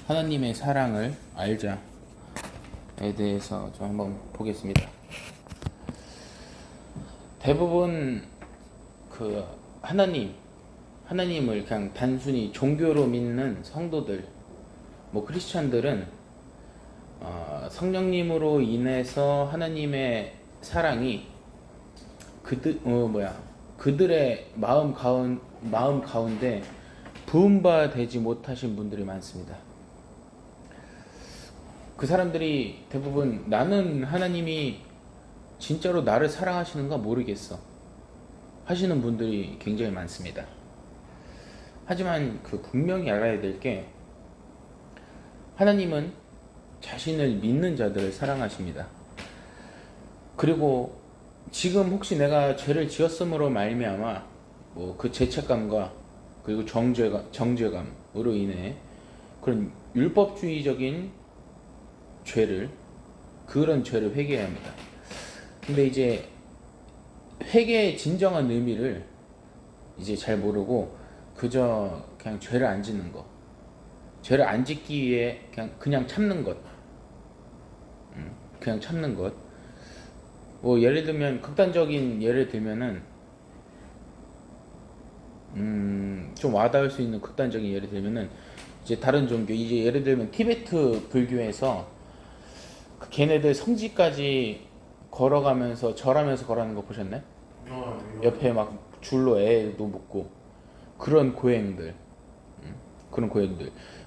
하나님의 사랑을 알자에 대해서 좀 한번 보겠습니다. 대부분 그 하나님을 그냥 단순히 종교로 믿는 성도들, 크리스찬들은 성령님으로 인해서 하나님의 사랑이 그들의 마음 가운데 부음바 되지 못하신 분들이 많습니다. 그 사람들이 대부분 나는 하나님이 진짜로 나를 사랑하시는가 모르겠어 하시는 분들이 굉장히 많습니다. 하지만 분명히 알아야 될 게, 하나님은 자신을 믿는 자들을 사랑하십니다. 그리고 지금 혹시 내가 죄를 지었음으로 말미암아 그 죄책감과 그리고 정죄감으로 인해 그런 율법주의적인 그런 죄를 회개해야 합니다. 근데 이제 회개의 진정한 의미를 이제 잘 모르고 그냥 죄를 안 짓는 거, 죄를 안 짓기 위해 그냥 참는 것, 그냥 참는 것. 예를 들면, 극단적인 예를 들면은 좀 와닿을 수 있는 극단적인 예를 들면은, 이제 다른 종교, 이제 예를 들면 티베트 불교에서 걔네들 성지까지 걸어가면서 절하면서 걸어가는 거 보셨나요? 옆에 막 줄로 애도 묶고 그런 고행들.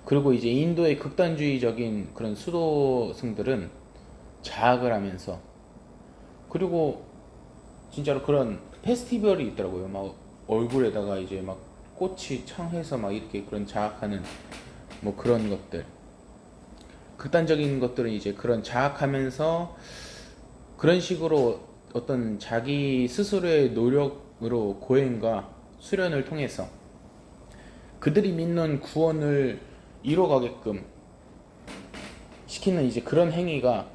그리고 이제 인도의 극단주의적인 그런 수도승들은 자학을 하면서, 그리고 진짜로 그런 페스티벌이 있더라고요. 막 얼굴에다가 이제 막 꽃이 창해서 막 이렇게 그런 자학하는 그런 것들. 극단적인 것들은 이제 그런 자학하면서 그런 식으로 어떤 자기 스스로의 노력으로 고행과 수련을 통해서 그들이 믿는 구원을 이뤄가게끔 시키는 이제 그런 행위가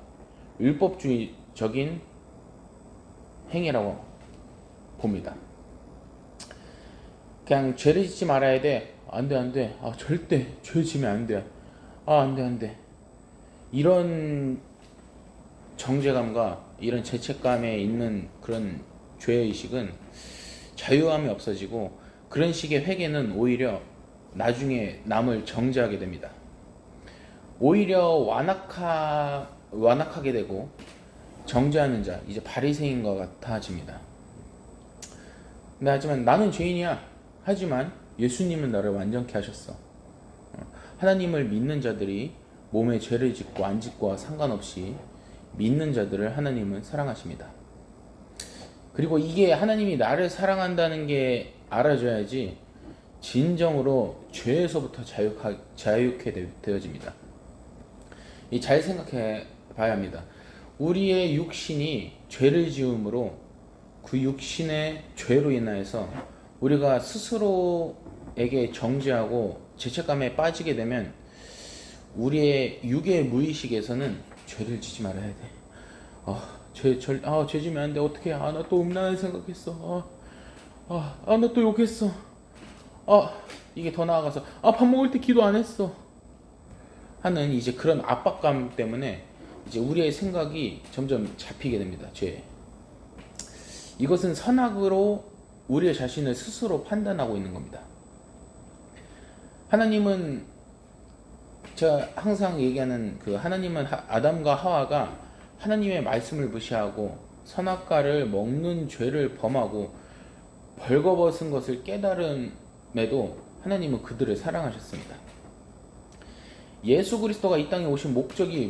율법주의적인 행위라고 봅니다. 그냥 죄를 짓지 말아야 돼. 안 돼. 절대 죄 지면 안 돼. 안 돼. 이런 정죄감과 이런 죄책감에 있는 그런 죄의식은 자유함이 없어지고, 그런 식의 회개는 오히려 나중에 남을 정죄하게 됩니다. 오히려 완악하게 되고 정죄하는 자, 이제 바리새인과 같아집니다. 근데 하지만 나는 죄인이야. 하지만 예수님은 나를 완전케 하셨어. 하나님을 믿는 자들이 몸에 죄를 짓고 안 짓고와 상관없이 믿는 자들을 하나님은 사랑하십니다. 그리고 이게 하나님이 나를 사랑한다는 게 알아져야지 진정으로 죄에서부터 자유케 되어집니다. 잘 생각해 봐야 합니다. 우리의 육신이 죄를 지음으로 그 육신의 죄로 인하여서 우리가 스스로에게 정죄하고 죄책감에 빠지게 되면 우리의 육의 무의식에서는 죄를 짓지 말아야 돼. 죄 지면 안 돼. 어떡해. 나 또 음란한 생각했어. 나 또 욕했어. 이게 더 나아가서 밥 먹을 때 기도 안 했어 하는 이제 그런 압박감 때문에 이제 우리의 생각이 점점 잡히게 됩니다. 죄. 이것은 선악으로 우리의 자신을 스스로 판단하고 있는 겁니다. 하나님은, 제가 항상 얘기하는 하나님은 아담과 하와가 하나님의 말씀을 무시하고 선악과를 먹는 죄를 범하고 벌거벗은 것을 깨달음에도 하나님은 그들을 사랑하셨습니다. 예수 그리스도가 이 땅에 오신 목적이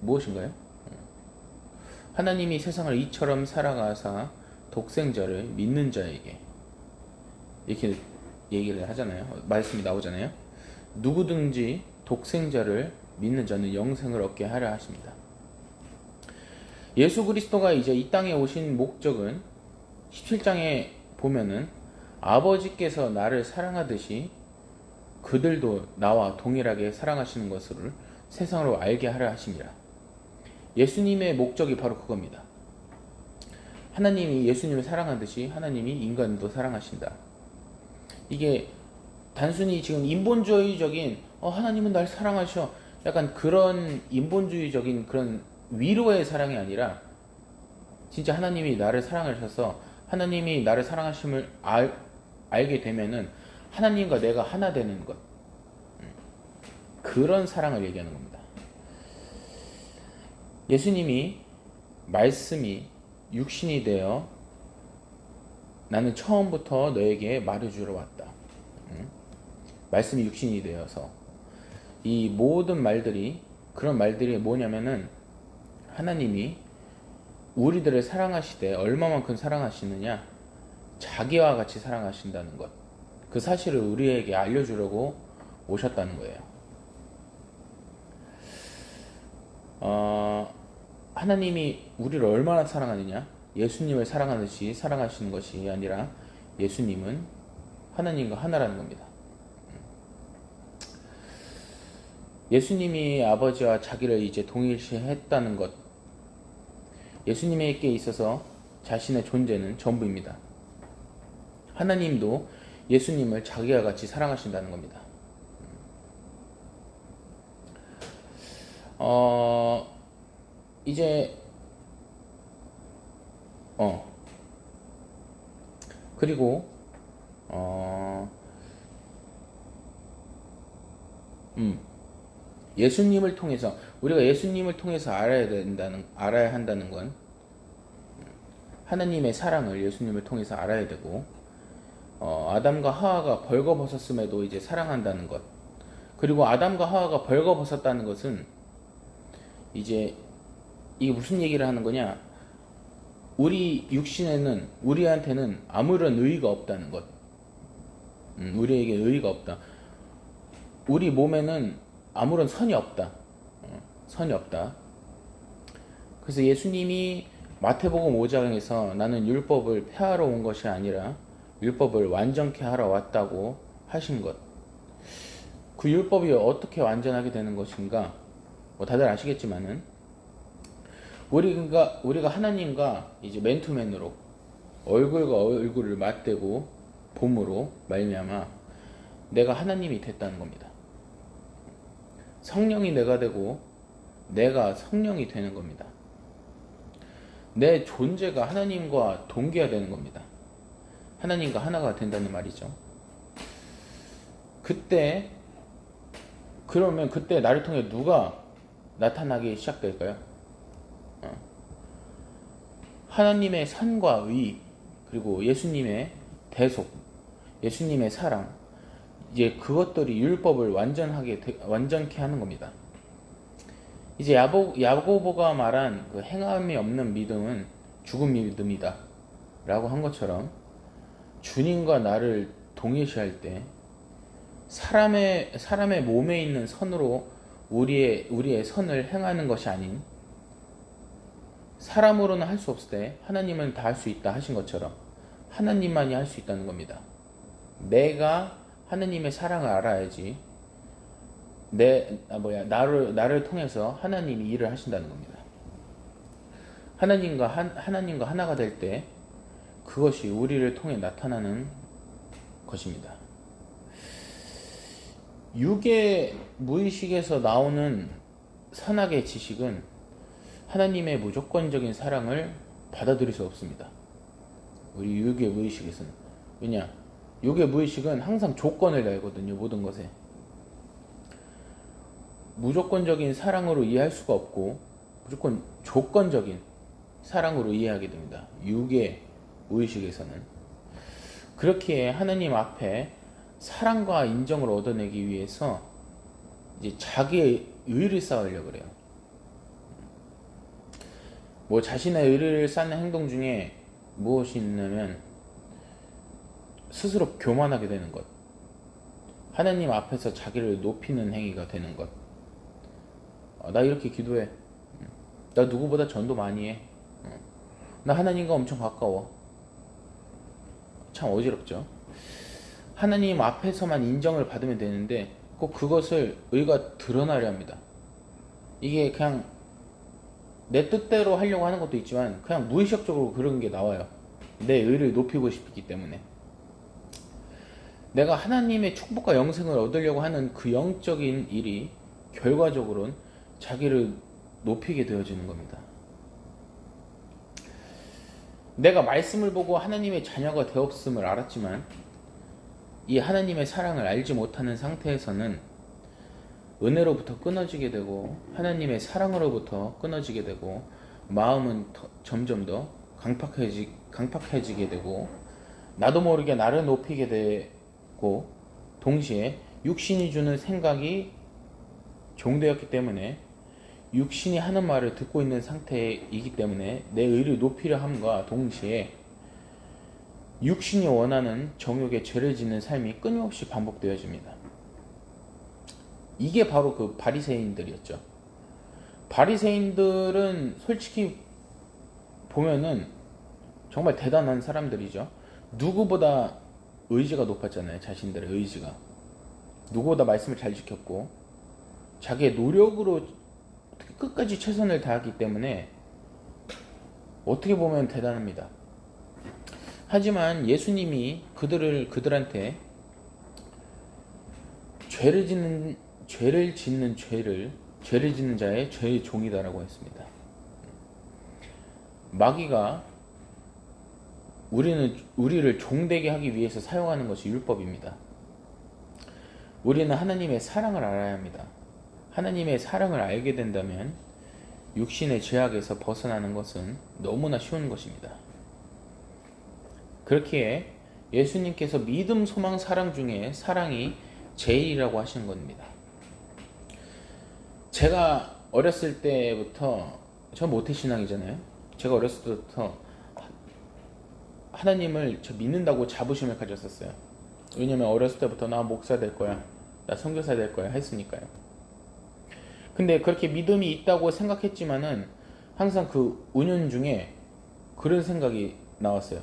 무엇인가요? 하나님이 세상을 이처럼 살아가사 독생자를 믿는 자에게, 이렇게 얘기를 하잖아요. 말씀이 나오잖아요. 누구든지 독생자를 믿는 자는 영생을 얻게 하려 하십니다. 예수 그리스도가 이제 이 땅에 오신 목적은 17장에 보면은 아버지께서 나를 사랑하듯이 그들도 나와 동일하게 사랑하시는 것을 세상으로 알게 하려 하십니다. 예수님의 목적이 바로 그겁니다. 하나님이 예수님을 사랑하듯이 하나님이 인간도 사랑하신다. 이게 단순히 지금 인본주의적인 하나님은 날 사랑하셔. 약간 그런 인본주의적인 그런 위로의 사랑이 아니라 진짜 하나님이 나를 사랑하셔서 하나님이 나를 사랑하심을 알게 되면은 하나님과 내가 하나 되는 것. 그런 사랑을 얘기하는 겁니다. 예수님이 말씀이 육신이 되어 나는 처음부터 너에게 말해주러 왔다. 말씀이 육신이 되어서 이 모든 말들이 그런 말들이 뭐냐면은 하나님이 우리들을 사랑하시되 얼마만큼 사랑하시느냐 자기와 같이 사랑하신다는 것. 그 사실을 우리에게 알려주려고 오셨다는 거예요. 하나님이 우리를 얼마나 사랑하느냐 예수님을 사랑하듯이 사랑하시는 것이 아니라 예수님은 하나님과 하나라는 겁니다. 예수님이 아버지와 자기를 이제 동일시했다는 것. 예수님에게 있어서 자신의 존재는 전부입니다. 하나님도 예수님을 자기와 같이 사랑하신다는 겁니다. 이제 그리고 예수님을 통해서 우리가 예수님을 통해서 알아야 한다는 건 하나님의 사랑을 예수님을 통해서 알아야 되고 아담과 하와가 벌거벗었음에도 이제 사랑한다는 것. 그리고 아담과 하와가 벌거벗었다는 것은 이제 이게 무슨 얘기를 하는 거냐? 우리 육신에는 우리한테는 아무런 의의가 없다는 것. 우리에게 의의가 없다. 우리 몸에는 아무런 선이 없다. 선이 없다. 그래서 예수님이 마태복음 5장에서 나는 율법을 폐하러 온 것이 아니라 율법을 완전케 하러 왔다고 하신 것. 그 율법이 어떻게 완전하게 되는 것인가? 다들 아시겠지만은 우리가 하나님과 이제 맨투맨으로 얼굴과 얼굴을 맞대고 봄으로 말미암아 내가 하나님이 됐다는 겁니다. 성령이 내가 되고 내가 성령이 되는 겁니다. 내 존재가 하나님과 동기화되는 겁니다. 하나님과 하나가 된다는 말이죠. 그러면 그때 나를 통해 누가 나타나기 시작될까요? 하나님의 선과 의, 그리고 예수님의 대속, 예수님의 사랑, 이제 그것들이 율법을 완전케 하는 겁니다. 이제 야고보가 말한 그 행함이 없는 믿음은 죽은 믿음이다 라고 한 것처럼 주님과 나를 동일시할 때 사람의 몸에 있는 선으로 우리의 선을 행하는 것이 아닌 사람으로는 할 수 없을 때 하나님은 다 할 수 있다 하신 것처럼 하나님만이 할 수 있다는 겁니다. 내가 하나님의 사랑을 알아야지 나를 통해서 하나님이 일을 하신다는 겁니다. 하나님과 하나가 될 때 그것이 우리를 통해 나타나는 것입니다. 육의 무의식에서 나오는 선악의 지식은 하나님의 무조건적인 사랑을 받아들일 수 없습니다. 우리 육의 무의식에서는. 왜냐? 육의 무의식은 항상 조건을 달거든요. 모든 것에. 무조건적인 사랑으로 이해할 수가 없고 무조건 조건적인 사랑으로 이해하게 됩니다. 육의 무의식에서는. 그렇기에 하나님 앞에 사랑과 인정을 얻어내기 위해서 이제 자기의 의를 쌓으려고 그래요. 자신의 의를 쌓는 행동 중에 무엇이 있냐면 스스로 교만하게 되는 것, 하나님 앞에서 자기를 높이는 행위가 되는 것. 나 이렇게 기도해. 나 누구보다 전도 많이 해. 나 하나님과 엄청 가까워. 참 어지럽죠. 하나님 앞에서만 인정을 받으면 되는데 꼭 그것을 의가 드러나려 합니다. 이게 그냥 내 뜻대로 하려고 하는 것도 있지만 그냥 무의식적으로 그런 게 나와요. 내 의를 높이고 싶기 때문에. 내가 하나님의 축복과 영생을 얻으려고 하는 그 영적인 일이 결과적으로는 자기를 높이게 되어지는 겁니다. 내가 말씀을 보고 하나님의 자녀가 되었음을 알았지만 이 하나님의 사랑을 알지 못하는 상태에서는 은혜로부터 끊어지게 되고 하나님의 사랑으로부터 끊어지게 되고 마음은 점점 더 강팍해지게 되고 나도 모르게 나를 높이게 되고 동시에 육신이 주는 생각이 종되었기 때문에 육신이 하는 말을 듣고 있는 상태이기 때문에 내 의를 높이려 함과 동시에 육신이 원하는 정욕에 죄를 짓는 삶이 끊임없이 반복되어집니다. 이게 바로 그 바리새인들이었죠. 바리새인들은 솔직히 보면은 정말 대단한 사람들이죠. 누구보다 의지가 높았잖아요. 자신들의 의지가. 누구보다 말씀을 잘 지켰고 자기의 노력으로 끝까지 최선을 다했기 때문에 어떻게 보면 대단합니다. 하지만 예수님이 그들한테 죄를 짓는 자의 죄의 종이다라고 했습니다. 마귀가 우리를 종되게 하기 위해서 사용하는 것이 율법입니다. 우리는 하나님의 사랑을 알아야 합니다. 하나님의 사랑을 알게 된다면 육신의 죄악에서 벗어나는 것은 너무나 쉬운 것입니다. 그렇기에 예수님께서 믿음, 소망, 사랑 중에 사랑이 제일이라고 하시는 겁니다. 제가 어렸을 때부터 저 모태신앙이잖아요. 제가 어렸을 때부터 하나님을 저 믿는다고 자부심을 가졌었어요. 왜냐면 어렸을 때부터 나 목사 될 거야, 나 선교사 될 거야 했으니까요. 근데 그렇게 믿음이 있다고 생각했지만은 항상 그 운연 중에 그런 생각이 나왔어요.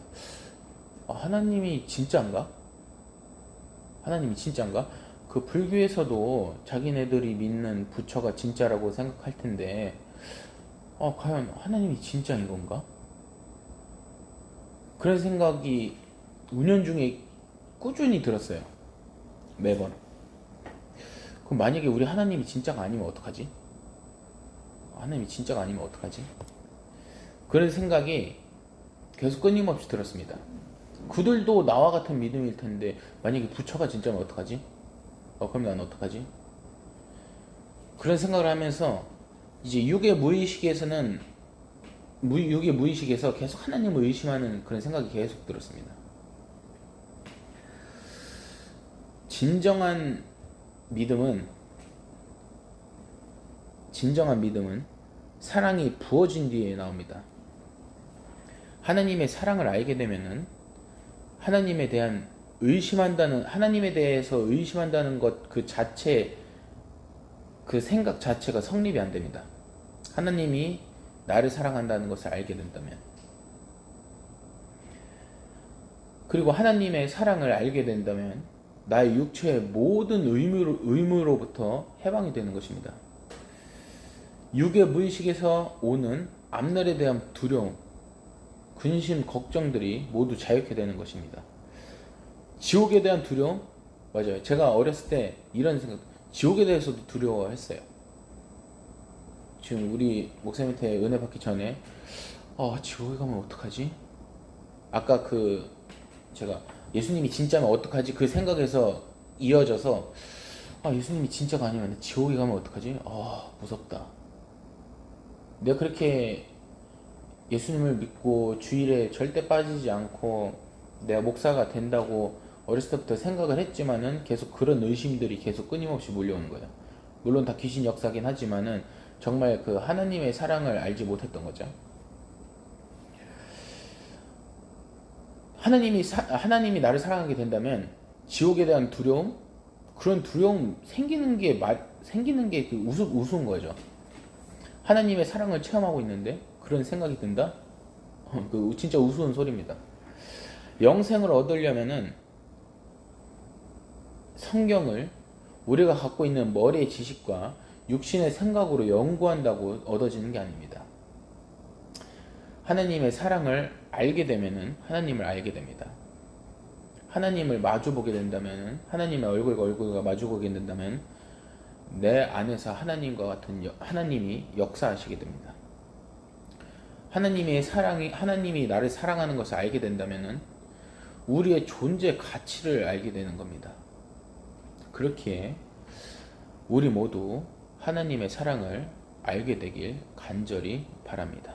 하나님이 진짜인가? 하나님이 진짜인가? 그 불교에서도 자기네들이 믿는 부처가 진짜라고 생각할 텐데 과연 하나님이 진짜인 건가? 그런 생각이 운연 중에 꾸준히 들었어요. 매번. 그럼 만약에 우리 하나님이 진짜가 아니면 어떡하지? 하나님이 진짜가 아니면 어떡하지? 그런 생각이 계속 끊임없이 들었습니다. 그들도 나와 같은 믿음일 텐데 만약에 부처가 진짜면 어떡하지? 그럼 난 어떡하지? 그런 생각을 하면서 이제 육의 무의식에서 계속 하나님을 의심하는 그런 생각이 계속 들었습니다. 진정한 믿음은 사랑이 부어진 뒤에 나옵니다. 하나님의 사랑을 알게 되면은 하나님에 대해서 의심한다는 것 그 자체, 그 생각 자체가 성립이 안 됩니다. 하나님이 나를 사랑한다는 것을 알게 된다면. 그리고 하나님의 사랑을 알게 된다면 나의 육체의 모든 의무로부터 해방이 되는 것입니다. 육의 무의식에서 오는 앞날에 대한 두려움, 근심, 걱정들이 모두 자유케 되는 것입니다. 지옥에 대한 두려움? 맞아요. 제가 어렸을 때 이런 생각, 지옥에 대해서도 두려워했어요. 지금 우리 목사님한테 은혜 받기 전에 지옥에 가면 어떡하지? 아까 제가 예수님이 진짜면 어떡하지? 그 생각에서 이어져서 예수님이 진짜가 아니면 지옥에 가면 어떡하지? 무섭다. 내가 그렇게 예수님을 믿고 주일에 절대 빠지지 않고 내가 목사가 된다고 어렸을 때부터 생각을 했지만은 계속 그런 의심들이 계속 끊임없이 몰려오는 거예요. 물론 다 귀신 역사긴 하지만은 정말 그 하나님의 사랑을 알지 못했던 거죠. 하나님이 나를 사랑하게 된다면 지옥에 대한 두려움, 그런 두려움 생기는 게 우스운 거죠. 하나님의 사랑을 체험하고 있는데 그런 생각이 든다? 진짜 우스운 소리입니다. 영생을 얻으려면은 성경을 우리가 갖고 있는 머리의 지식과 육신의 생각으로 연구한다고 얻어지는 게 아닙니다. 하나님의 사랑을 알게 되면은 하나님을 알게 됩니다. 하나님을 마주보게 된다면, 하나님의 얼굴과 얼굴과 마주보게 된다면 내 안에서 하나님과 같은 하나님이 역사하시게 됩니다. 하나님이 나를 사랑하는 것을 알게 된다면 우리의 존재 가치를 알게 되는 겁니다. 그렇기에 우리 모두 하나님의 사랑을 알게 되길 간절히 바랍니다.